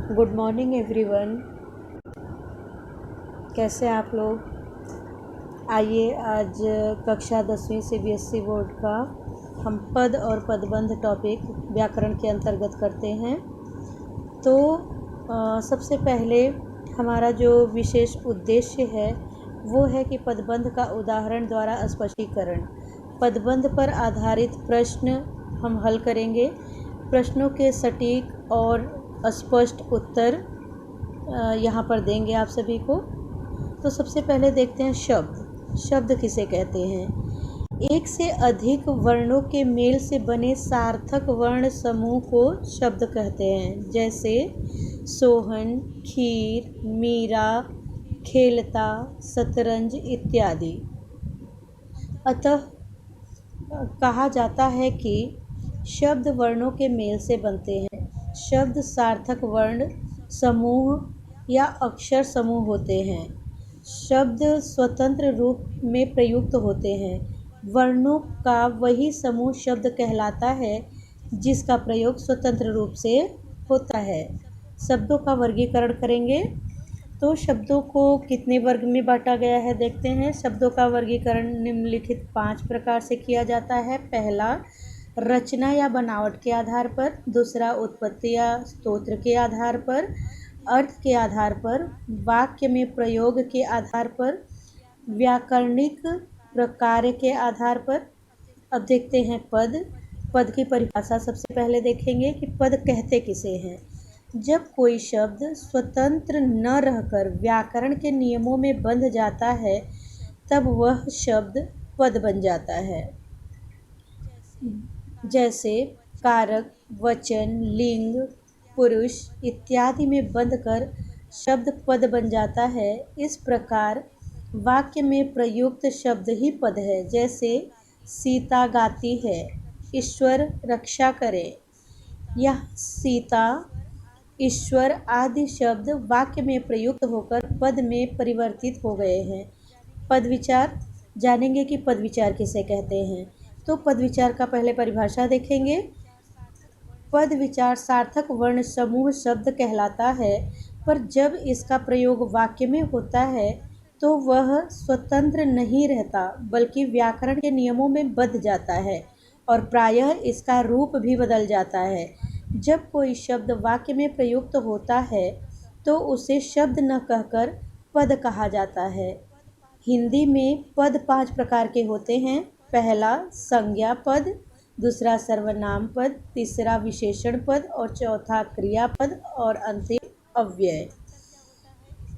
Good morning everyone. कैसे हैं आप लोग। आइए आज कक्षा 10वीं सीबीएसई बोर्ड का हम पद और पदबंध टॉपिक व्याकरण के अंतर्गत करते हैं। तो सबसे पहले हमारा जो विशेष उद्देश्य है वो है कि पदबंध का उदाहरण द्वारा स्पष्टीकरण। पदबंध पर आधारित प्रश्न हम हल करेंगे। प्रश्नों के सटीक और स्पष्ट उत्तर यहाँ पर देंगे आप सभी को। तो सबसे पहले देखते हैं शब्द। शब्द किसे कहते हैं? एक से अधिक वर्णों के मेल से बने सार्थक वर्ण समूह को शब्द कहते हैं, जैसे सोहन, खीर, मीरा, खेलता, शतरंज इत्यादि। अतः कहा जाता है कि शब्द वर्णों के मेल से बनते हैं। शब्द सार्थक वर्ण समूह या अक्षर समूह होते हैं। शब्द स्वतंत्र रूप में प्रयुक्त होते हैं। वर्णों का वही समूह शब्द कहलाता है जिसका प्रयोग स्वतंत्र रूप से होता है। शब्दों का वर्गीकरण करेंगे तो शब्दों को कितने वर्ग में बांटा गया है देखते हैं। शब्दों का वर्गीकरण निम्नलिखित 5 प्रकार से किया जाता है। पहला, रचना या बनावट के आधार पर। दूसरा, उत्पत्ति या स्तोत्र के आधार पर। अर्थ के आधार पर। वाक्य में प्रयोग के आधार पर। व्याकरणिक प्रकार के आधार पर। अब देखते हैं पद। पद की परिभाषा सबसे पहले देखेंगे कि पद कहते किसे हैं। जब कोई शब्द स्वतंत्र न रहकर व्याकरण के नियमों में बंध जाता है तब वह शब्द पद बन जाता है। जैसे कारक, वचन, लिंग, पुरुष इत्यादि में बंधकर शब्द पद बन जाता है। इस प्रकार वाक्य में प्रयुक्त शब्द ही पद है। जैसे सीता गाती है, ईश्वर रक्षा करे। यह सीता, ईश्वर आदि शब्द वाक्य में प्रयुक्त होकर पद में परिवर्तित हो गए हैं। पद विचार जानेंगे कि पद विचार किसे कहते हैं। तो पद विचार का पहले परिभाषा देखेंगे। पद विचार सार्थक वर्ण समूह शब्द कहलाता है, पर जब इसका प्रयोग वाक्य में होता है तो वह स्वतंत्र नहीं रहता बल्कि व्याकरण के नियमों में बंध जाता है और प्रायः इसका रूप भी बदल जाता है। जब कोई शब्द वाक्य में प्रयुक्त होता है तो उसे शब्द न कहकर पद कहा जाता है। हिंदी में पद 5 प्रकार के होते हैं। पहला, संज्ञा पद। दूसरा, सर्वनाम पद। तीसरा, विशेषण पद। और चौथा, क्रियापद। और अंतिम, अव्यय।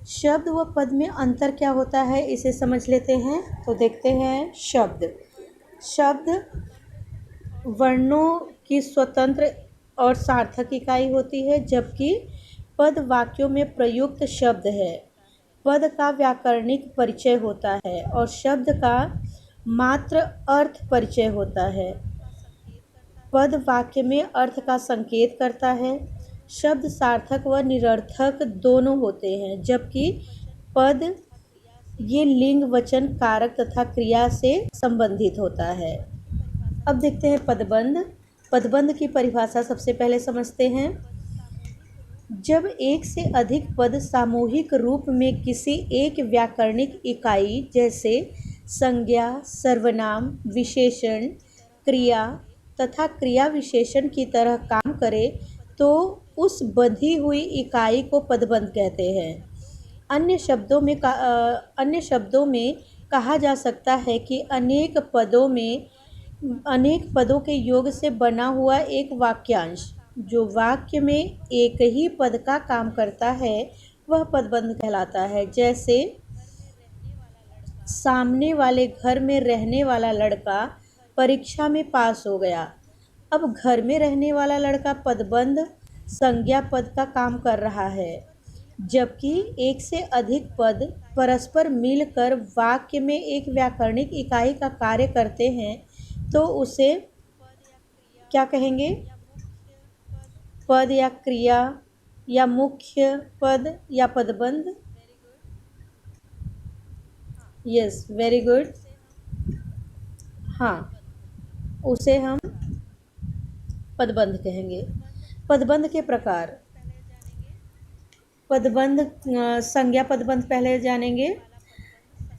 शब्द व पद में अंतर क्या होता है इसे समझ लेते हैं। तो देखते हैं शब्द। शब्द वर्णों की स्वतंत्र और सार्थक इकाई होती है, जबकि पद वाक्यों में प्रयुक्त शब्द है। पद का व्याकरणिक परिचय होता है और शब्द का मात्र अर्थ परिचय होता है। पद वाक्य में अर्थ का संकेत करता है। शब्द सार्थक व निरर्थक दोनों होते हैं, जबकि पद ये लिंग, वचन, कारक तथा क्रिया से संबंधित होता है। अब देखते हैं पदबंध। पदबंध की परिभाषा सबसे पहले समझते हैं। जब एक से अधिक पद सामूहिक रूप में किसी एक व्याकरणिक इकाई जैसे संज्ञा, सर्वनाम, विशेषण, क्रिया तथा क्रिया विशेषण की तरह काम करे तो उस बंधी हुई इकाई को पदबंध कहते हैं। अन्य शब्दों में कहा जा सकता है कि अनेक पदों के योग से बना हुआ एक वाक्यांश जो वाक्य में एक ही पद का काम करता है वह पदबंध कहलाता है। जैसे सामने वाले घर में रहने वाला लड़का परीक्षा में पास हो गया। अब घर में रहने वाला लड़का पदबंध संज्ञा पद का काम कर रहा है, जबकि एक से अधिक पद परस्पर मिलकर वाक्य में एक व्याकरणिक इकाई का कार्य करते हैं तो उसे क्या कहेंगे? पद या क्रिया या मुख्य पद या पदबंध। Yes, very good. हाँ, उसे हम पदबंध कहेंगे। पदबंध के प्रकार। पदबंध संज्ञा पदबंध पहले जानेंगे।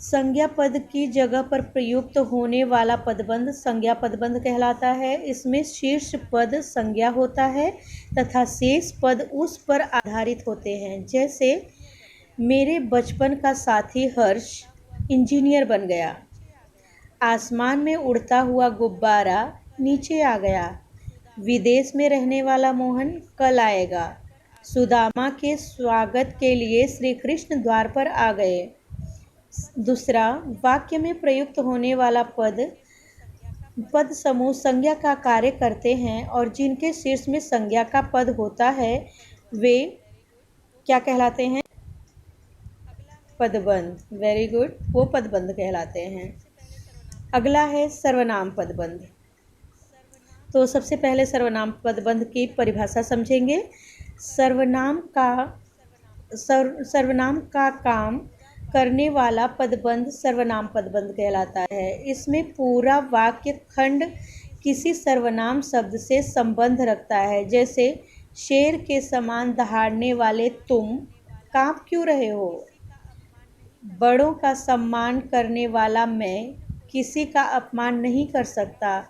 संज्ञा पद की जगह पर प्रयुक्त होने वाला पदबंध संज्ञा पदबंध कहलाता है। इसमें शीर्ष पद संज्ञा होता है तथा शेष पद उस पर आधारित होते हैं। जैसे मेरे बचपन का साथी हर्ष इंजीनियर बन गया। आसमान में उड़ता हुआ गुब्बारा नीचे आ गया। विदेश में रहने वाला मोहन कल आएगा। सुदामा के स्वागत के लिए श्री कृष्ण द्वार पर आ गए। दूसरा, वाक्य में प्रयुक्त होने वाला पद समूह संज्ञा का कार्य करते हैं और जिनके शीर्ष में संज्ञा का पद होता है वे क्या कहलाते हैं? पदबंध। वेरी गुड, वो पदबंध कहलाते हैं। अगला है सर्वनाम पदबंध। तो सबसे पहले सर्वनाम पदबंध की परिभाषा समझेंगे। सर्वनाम का काम करने वाला पदबंध सर्वनाम पदबंध कहलाता है। इसमें पूरा वाक्य खंड किसी सर्वनाम शब्द से संबंध रखता है। जैसे शेर के समान दहाड़ने वाले तुम कांप क्यों रहे हो? बड़ों का सम्मान करने वाला मैं किसी का अपमान नहीं कर सकता।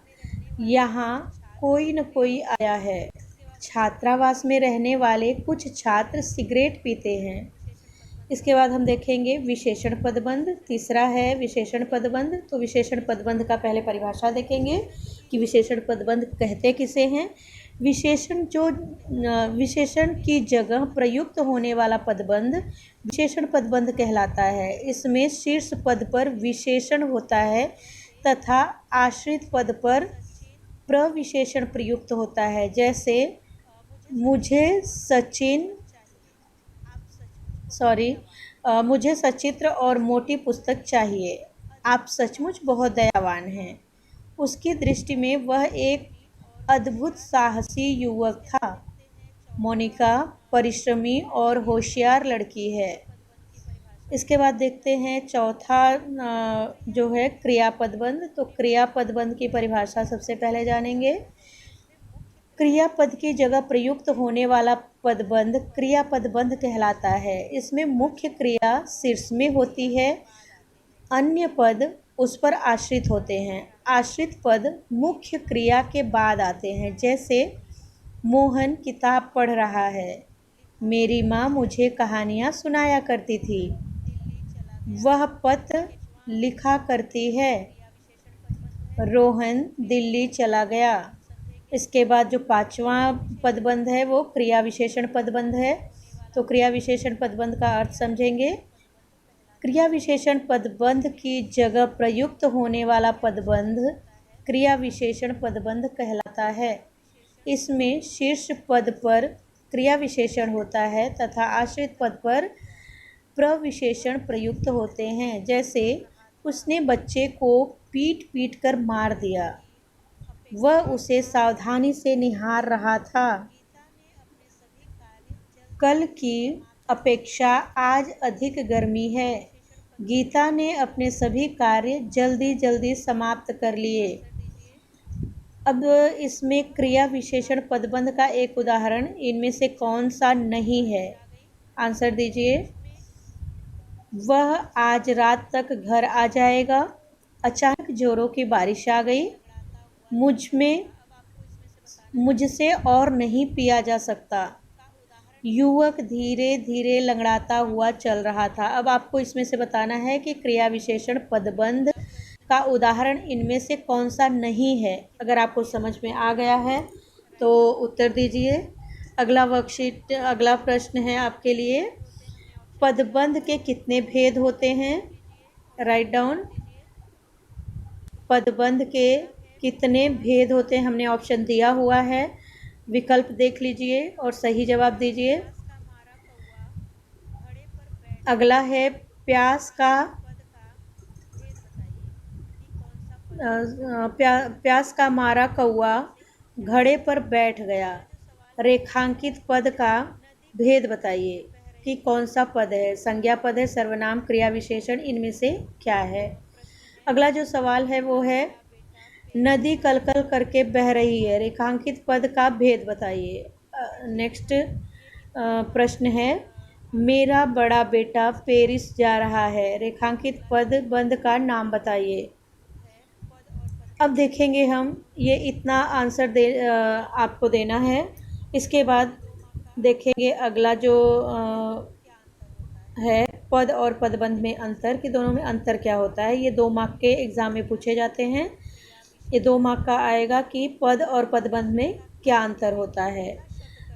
यहाँ कोई न कोई आया है। छात्रावास में रहने वाले कुछ छात्र सिगरेट पीते हैं। इसके बाद हम देखेंगे विशेषण पदबंध। तीसरा है विशेषण पदबंध। तो विशेषण पदबंध का पहले परिभाषा देखेंगे कि विशेषण पदबंध कहते किसे हैं। विशेषण की जगह प्रयुक्त होने वाला पदबंध विशेषण पदबंध कहलाता है। इसमें शीर्ष पद पर विशेषण होता है तथा आश्रित पद पर प्रविशेषण प्रयुक्त होता है। जैसे मुझे सचित्र और मोटी पुस्तक चाहिए। आप सचमुच बहुत दयावान हैं। उसकी दृष्टि में वह एक अद्भुत साहसी युवक था। मोनिका परिश्रमी और होशियार लड़की है। इसके बाद देखते हैं चौथा जो है क्रियापदबंध। तो क्रियापदबंध की परिभाषा सबसे पहले जानेंगे। क्रियापद की जगह प्रयुक्त होने वाला पदबंध क्रियापदबंध कहलाता है। इसमें मुख्य क्रिया शीर्ष में होती है, अन्य पद उस पर आश्रित होते हैं। आश्रित पद मुख्य क्रिया के बाद आते हैं। जैसे मोहन किताब पढ़ रहा है। मेरी माँ मुझे कहानियाँ सुनाया करती थी। वह पत्र लिखा करती है। रोहन दिल्ली चला गया। इसके बाद जो पांचवा पदबंध है वो क्रिया विशेषण पदबंध है। तो क्रिया विशेषण पदबंध का अर्थ समझेंगे। क्रिया विशेषण पदबंध की जगह प्रयुक्त होने वाला पदबंध क्रिया विशेषण पदबंध कहलाता है। इसमें शीर्ष पद पर क्रिया विशेषण होता है तथा आश्रित पद पर प्रविशेषण प्रयुक्त होते हैं। जैसे उसने बच्चे को पीट पीट कर मार दिया। वह उसे सावधानी से निहार रहा था। कल की अपेक्षा आज अधिक गर्मी है। गीता ने अपने सभी कार्य जल्दी जल्दी समाप्त कर लिए। अब इसमें क्रिया विशेषण पदबंध का एक उदाहरण इनमें से कौन सा नहीं है? आंसर दीजिए। वह आज रात तक घर आ जाएगा। अचानक जोरों की बारिश आ गई। मुझसे और नहीं पिया जा सकता। युवक धीरे धीरे लंगड़ाता हुआ चल रहा था। अब आपको इसमें से बताना है कि क्रिया विशेषण पदबंध का उदाहरण इनमें से कौन सा नहीं है। अगर आपको समझ में आ गया है तो उत्तर दीजिए। अगला प्रश्न है आपके लिए। पदबंध के कितने भेद होते हैं? Write down. पदबंध के कितने भेद होते हैं? हमने ऑप्शन दिया हुआ है, विकल्प देख लीजिए और सही जवाब दीजिए। अगला है प्यास का मारा कौआ घड़े पर बैठ गया। रेखांकित पद का भेद बताइए कि कौन सा पद है। संज्ञा पद है, सर्वनाम, क्रिया विशेषण, इनमें से क्या है? अगला जो सवाल है वो है नदी कलकल करके बह रही है। रेखांकित पद का भेद बताइए। नेक्स्ट प्रश्न है मेरा बड़ा बेटा पेरिस जा रहा है। रेखांकित पद बंध का नाम बताइए। अब देखेंगे हम, ये इतना आंसर आपको देना है। इसके बाद देखेंगे अगला जो है पद और पदबंध में अंतर, कि दोनों में अंतर क्या होता है। ये 2 मार्क के एग्ज़ाम में पूछे जाते हैं। ये 2 मार्क का आएगा कि पद और पदबंध में क्या अंतर होता है।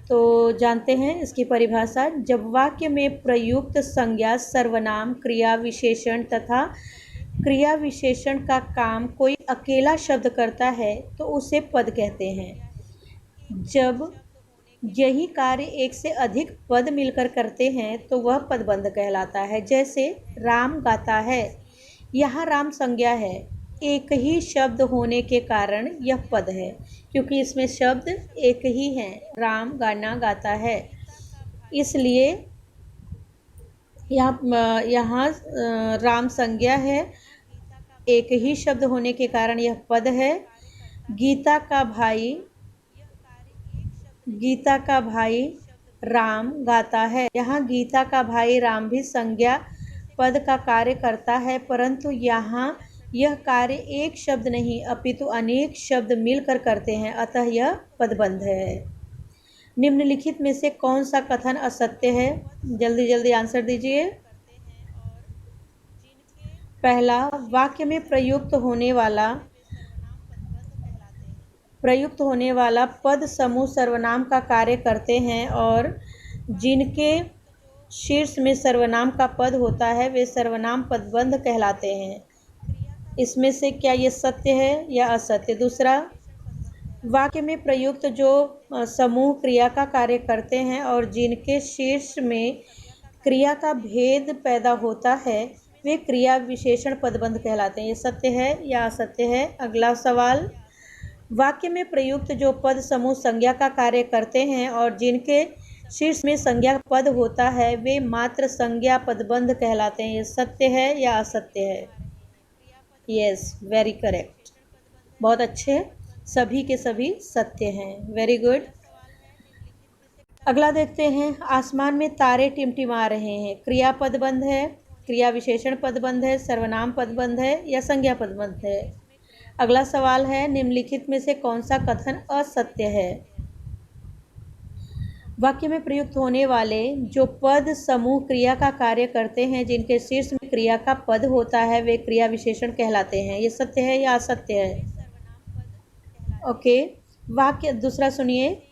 तो जानते हैं इसकी परिभाषा। जब वाक्य में प्रयुक्त संज्ञा, सर्वनाम, क्रिया विशेषण तथा क्रिया विशेषण का काम कोई अकेला शब्द करता है तो उसे पद कहते हैं। जब यही कार्य एक से अधिक पद मिलकर करते हैं तो वह पदबंध कहलाता है। जैसे राम गाता है, यहाँ राम संज्ञा है, एक ही शब्द होने के कारण यह पद है, क्योंकि इसमें शब्द एक ही है। राम गाना गाता है, इसलिए यहाँ राम संज्ञा है, एक ही शब्द होने के कारण यह पद है। गीता का भाई राम गाता है, यहाँ गीता का भाई राम भी संज्ञा पद का कार्य करता है, परंतु यहाँ यह कार्य एक शब्द नहीं अपितु अनेक शब्द मिलकर करते हैं, अतः यह पदबंध है। निम्नलिखित में से कौन सा कथन असत्य है? जल्दी जल्दी आंसर दीजिए। पहला, वाक्य में प्रयुक्त होने वाला पद समूह सर्वनाम का कार्य करते हैं और जिनके शीर्ष में सर्वनाम का पद होता है वे सर्वनाम पदबंध कहलाते हैं। इसमें से क्या ये सत्य है या असत्य? दूसरा, वाक्य में प्रयुक्त जो समूह क्रिया का कार्य करते हैं और जिनके शीर्ष में क्रिया का भेद पैदा होता है वे क्रिया विशेषण पदबंध कहलाते हैं। ये सत्य है या असत्य है? अगला सवाल, वाक्य में प्रयुक्त जो पद समूह संज्ञा का कार्य करते हैं और जिनके शीर्ष में संज्ञा पद होता है वे मात्र संज्ञा पदबंध कहलाते हैं। ये सत्य है या असत्य है? यस, वेरी करेक्ट, बहुत अच्छे, सभी के सभी सत्य हैं, वेरी गुड। अगला देखते हैं, आसमान में तारे टिमटिमा रहे हैं, क्रिया पदबंध है, क्रिया विशेषण पदबंध है, सर्वनाम पदबंध है या संज्ञा पदबंध है? अगला सवाल है, निम्नलिखित में से कौन सा कथन असत्य है? वाक्य में प्रयुक्त होने वाले जो पद समूह क्रिया का कार्य करते हैं जिनके शीर्ष में क्रिया का पद होता है वे क्रिया विशेषण कहलाते हैं। ये सत्य है या असत्य है? ओके, वाक्य दूसरा सुनिए,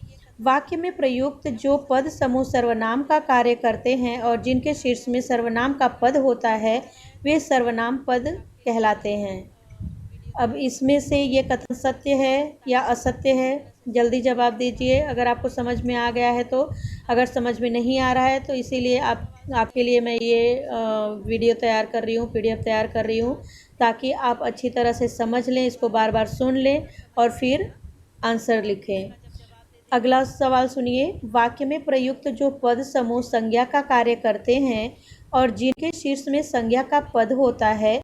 वाक्य में प्रयुक्त जो पद समूह सर्वनाम का कार्य करते हैं और जिनके शीर्ष में सर्वनाम का पद होता है वे सर्वनाम पद कहलाते हैं। अब इसमें से ये कथन सत्य है या असत्य है? जल्दी जवाब दीजिए अगर आपको समझ में आ गया है तो। अगर समझ में नहीं आ रहा है तो इसीलिए आपके लिए मैं ये वीडियो तैयार कर रही हूँ, PDF तैयार कर रही हूँ, ताकि आप अच्छी तरह से समझ लें, इसको बार बार सुन लें और फिर आंसर लिखें। अगला सवाल सुनिए, वाक्य में प्रयुक्त जो पद समूह संज्ञा का कार्य करते हैं और जिनके शीर्ष में संज्ञा का पद होता है